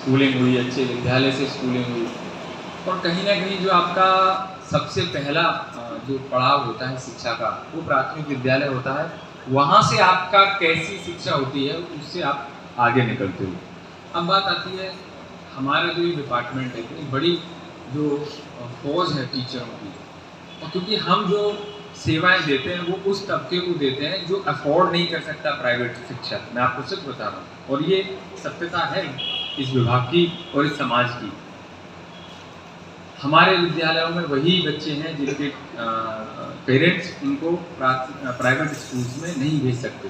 Schooling हुई, अच्छे विद्यालय से स्कूलिंग हुई, और कहीं ना कहीं जो आपका सबसे पहला जो पड़ाव होता है शिक्षा का, वो प्राथमिक विद्यालय होता है। वहाँ से आपका कैसी शिक्षा होती है उससे आप आगे निकलते हो। अब बात आती है हमारा जो ये डिपार्टमेंट है, इतनी बड़ी जो फौज है टीचरों की, और क्योंकि हम जो सेवाएं देते हैं वो उस तबके को देते हैं जो अफोर्ड नहीं कर सकता प्राइवेट शिक्षा। मैं आपको सच बता रहा हूँ, और ये सत्यता है इस विभाग की और इस समाज की। हमारे विद्यालयों में वही बच्चे हैं जिनके पेरेंट्स उनको प्राइवेट स्कूल्स में नहीं भेज सकते।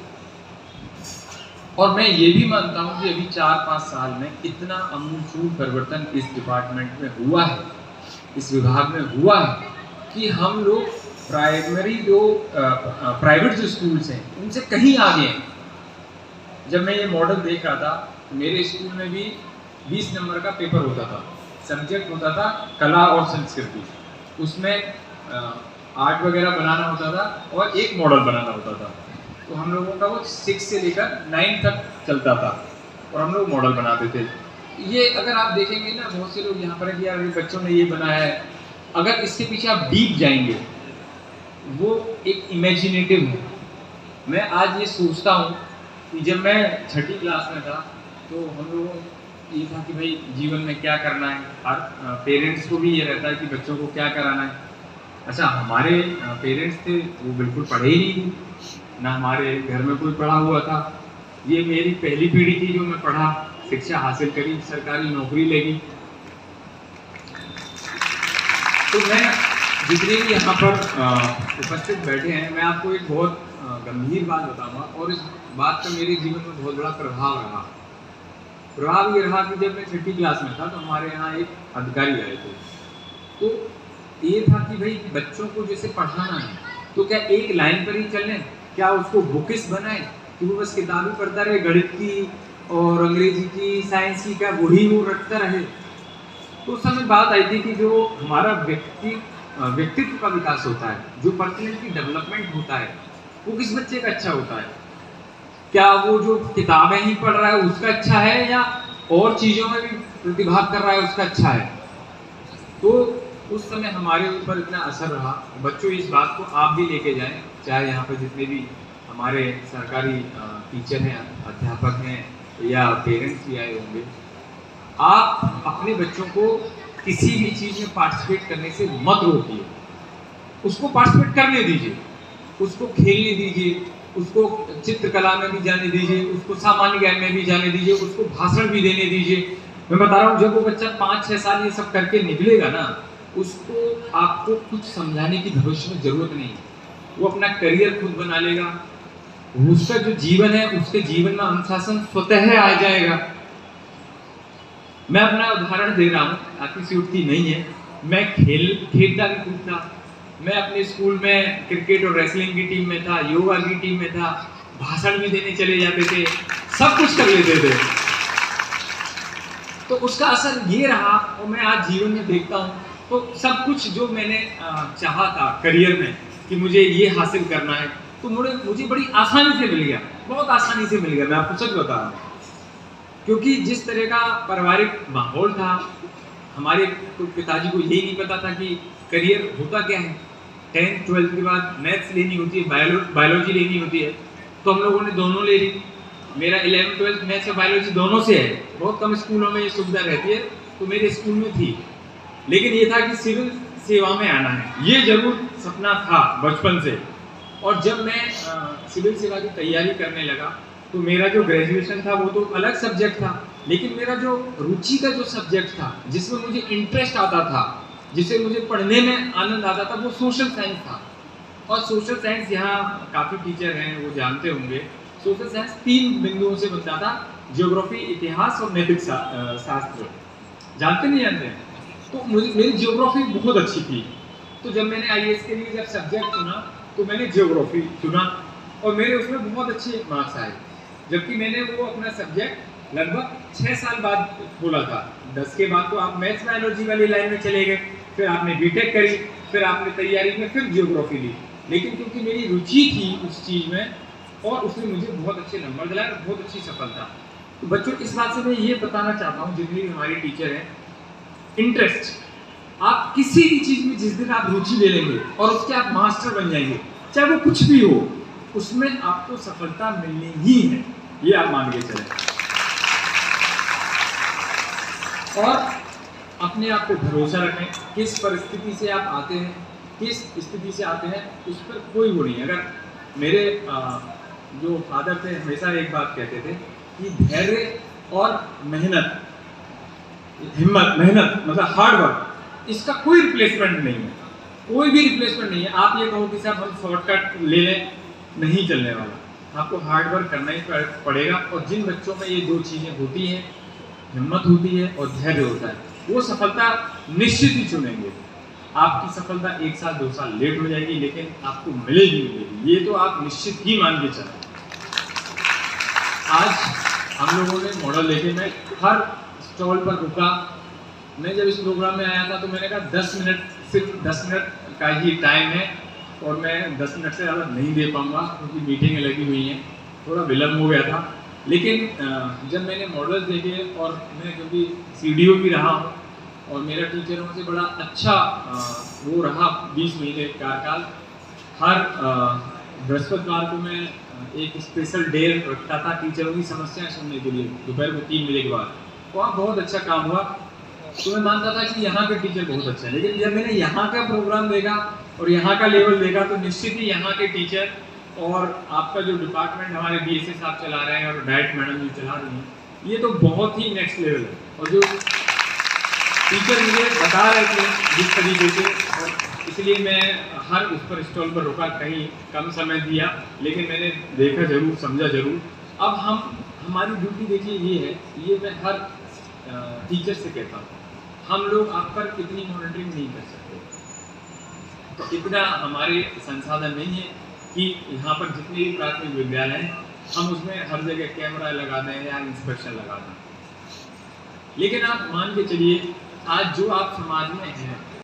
और मैं ये भी मानता हूँ कि अभी 4-5 साल में इतना आमूलचूल परिवर्तन इस डिपार्टमेंट में हुआ है, इस विभाग में हुआ है, कि हम लोग प्राइवेट जो स्कूल्स हैं उनसे कहीं आगे हैं। जब मैं ये मॉडल देख रहा था, मेरे स्कूल में भी 20 नंबर का पेपर होता था, सब्जेक्ट होता था कला और संस्कृति, उसमें आर्ट वगैरह बनाना होता था और एक मॉडल बनाना होता था। तो हम लोगों का वो 6 से लेकर 9 तक चलता था और हम लोग मॉडल बनाते थे। ये अगर आप देखेंगे ना, बहुत से लोग यहाँ पर है कि यार बच्चों ने ये बनाया है, अगर इसके पीछे आप डीप जाएंगे वो एक इमेजिनेटिव है। मैं आज ये सोचता हूँ कि जब मैं 6ठी क्लास में था तो हम लोगों ये था कि भाई जीवन में क्या करना है, हर पेरेंट्स को भी ये रहता है कि बच्चों को क्या कराना है। अच्छा, हमारे पेरेंट्स थे वो बिल्कुल पढ़े ही नहीं थे, ना हमारे घर में कोई पढ़ा हुआ था। ये मेरी पहली पीढ़ी थी जो मैं पढ़ा, शिक्षा हासिल करी, सरकारी नौकरी लगी। तो मैं जितने भी यहाँ पर उपस्थित बैठे हैं, मैं आपको एक बहुत गंभीर बात बताऊंगा, और इस बात का मेरे जीवन में बहुत बड़ा प्रभाव रहा। प्रभाव ये रहा कि जब मैं 6ठी क्लास में था तो हमारे यहाँ एक अधिकारी आए थे। तो ये था कि भाई बच्चों को जैसे पढ़ाना है तो क्या एक लाइन पर ही चलें, क्या उसको बुकिस बनाए कि वो बस किताब ही पढ़ता रहे, गणित की और अंग्रेजी की, साइंस की, क्या वही वो रटता रहे। तो उस समय बात आई थी कि जो हमारा व्यक्तित्व का विकास होता है, जो पर्सनैलिटी डेवलपमेंट होता है, वो किस बच्चे का अच्छा होता है। क्या वो जो किताबें ही पढ़ रहा है उसका अच्छा है, या और चीज़ों में भी प्रतिभाग कर रहा है उसका अच्छा है। तो उस समय हमारे ऊपर इतना असर रहा। बच्चों, इस बात को आप भी लेके जाएं, चाहे यहाँ पर जितने भी हमारे सरकारी टीचर हैं, अध्यापक हैं, या पेरेंट्स भी आए होंगे, आप अपने बच्चों को किसी भी चीज़ में पार्टिसिपेट करने से मत रोकिए। उसको पार्टिसिपेट करने दीजिए, उसको खेलने दीजिए, उसको चित्रकला में भी जाने दीजिए, उसको सामान्य ज्ञान में भी जाने दीजिए, उसको भाषण भी देने दीजिए। मैं बता रहा हूँ, जब वो बच्चा 5-6 साल ये सब करके निकलेगा ना, उसको आपको कुछ समझाने की भविष्य में जरूरत नहीं है। वो अपना करियर खुद बना लेगा, उसका जो जीवन है उसके जीवन में अनुशासन स्वतः आ जाएगा। मैं अपना उदाहरण दे रहा हूँ, अतिशयोक्ति नहीं है। मैं खेलता भी कूदता, मैं अपने स्कूल में क्रिकेट और रेसलिंग की टीम में था, योगा की टीम में था, भाषण भी देने चले जाते थे, सब कुछ कर लेते थे। तो उसका असर ये रहा, और मैं आज जीवन में देखता हूँ तो सब कुछ जो मैंने चाहा था करियर में कि मुझे ये हासिल करना है, तो मुझे बड़ी आसानी से मिल गया, बहुत आसानी से मिल गया। मैं आपको सच बता रहा हूँ, क्योंकि जिस तरह का पारिवारिक माहौल था, हमारे पिताजी को यही नहीं पता था कि करियर होता क्या है। 10th 12th के बाद मैथ्स लेनी होती है, बायोलॉजी लेनी होती है, तो हम लोगों ने दोनों ले ली। मेरा 11th 12th मैथ्स और बायोलॉजी दोनों से है। बहुत कम स्कूलों में ये सुविधा रहती है, तो मेरे स्कूल में थी। लेकिन ये था कि सिविल सेवा में आना है, ये जरूर सपना था बचपन से। और जब मैं सिविल सेवा की तैयारी करने लगा तो मेरा जो ग्रेजुएशन था वो तो अलग सब्जेक्ट था, लेकिन मेरा जो रुचि का जो सब्जेक्ट था, जिसमें मुझे इंटरेस्ट आता था, जिसे मुझे पढ़ने में आनंद आता था, वो सोशल साइंस था। और सोशल साइंस, यहाँ काफ़ी टीचर हैं वो जानते होंगे, सोशल साइंस 3 बिंदुओं से बनता था, ज्योग्राफी, इतिहास और नैतिक शास्त्र। जानते नहीं जानते? तो मेरी ज्योग्राफी बहुत अच्छी थी। तो जब मैंने IAS के लिए जब सब्जेक्ट चुना तो मैंने ज्योग्राफी चुना, और मेरे उसमें बहुत अच्छे मार्क्स आए। जबकि मैंने वो अपना सब्जेक्ट लगभग 6 साल बाद खोला था। 10 के बाद तो आप मैथ्स बायोलॉजी वाली लाइन में चले गए, फिर आपने बीटेक करी, फिर आपने तैयारी में फिर ज्योग्राफी ली। लेकिन क्योंकि मेरी रुचि थी उस चीज़ में और उसने मुझे बहुत अच्छे नंबर दिलाए और बहुत अच्छी सफलता। तो बच्चों इस बात से मैं ये बताना चाहता हूँ, जितनी भी हमारी टीचर हैं, इंटरेस्ट, आप किसी भी चीज में जिस दिन आप रुचि ले लेंगे और उसके आप मास्टर बन जाएंगे, चाहे वो कुछ भी हो, उसमें आपको सफलता मिलनी ही है, ये आप मान के चलें। और अपने आप पे भरोसा रखें, किस परिस्थिति से आप आते हैं, किस स्थिति से आते हैं, उस पर कोई वो नहीं। अगर मेरे जो फादर थे हमेशा एक बात कहते थे कि धैर्य और मेहनत, हिम्मत, मेहनत मतलब हार्ड वर्क, इसका कोई रिप्लेसमेंट नहीं है, कोई भी रिप्लेसमेंट नहीं है। आप ये कहो कि साहब हम शॉर्टकट ले लें, नहीं चलने वाला, आपको हार्ड वर्क करना ही पड़ेगा। और जिन बच्चों में ये दो चीज़ें होती हैं, हिम्मत होती है और धैर्य होता है, वो सफलता निश्चित ही चुनेंगे। आपकी सफलता 1 साल 2 साल लेट हो जाएगी, लेकिन आपको मिलेगी मिलेगी, ये तो आप निश्चित ही मान के चलें। आज हम लोगों ने मॉडल देखे, मैं हर स्टॉल पर रुका। मैं जब इस प्रोग्राम में आया था तो मैंने कहा 10 मिनट, सिर्फ 10 मिनट का ही टाइम है और मैं 10 मिनट से ज़्यादा नहीं दे पाऊँगा क्योंकि मीटिंगें लगी हुई हैं, थोड़ा विलम्ब हो गया था। लेकिन जब मैंने मॉडल्स देखे, और मैं क्योंकि CDO भी रहा हूँ और मेरा टीचरों से बड़ा अच्छा वो रहा 20 महीने कार्यकाल। हर बृहस्पतिवार को मैं एक स्पेशल डे रखता था टीचरों की समस्याएं सुनने के लिए, दोपहर को 3 बजे के बाद। वहाँ बहुत अच्छा काम हुआ, तो मैं मानता था कि यहाँ के टीचर बहुत अच्छे हैं। लेकिन जब मैंने यहाँ का प्रोग्राम देखा और यहाँ का लेवल देखा, तो निश्चित ही यहाँ के टीचर और आपका जो डिपार्टमेंट हमारे BSA साहब चला रहे हैं और डाइट मैडम जो चला रही हैं, ये तो बहुत ही नेक्स्ट लेवल है। और जो टीचर मुझे बता रहे थे जिस तरीके से, और इसलिए मैं हर उस पर स्टॉल पर रुका, कहीं कम समय दिया, लेकिन मैंने देखा जरूर, समझा जरूर। अब हमारी ड्यूटी देखिए ये है, ये मैं हर टीचर से कहता हूँ, हम लोग आप पर इतनी मॉनिटरिंग नहीं कर सकते, तो इतना हमारे संसाधन नहीं है कि यहाँ पर जितने भी प्राथमिक विद्यालय हैं हम उसमें हर जगह कैमरा लगा दें या इंस्पेक्शन लगा दें। लेकिन आप मान के चलिए, आज जो आप समाज में हैं,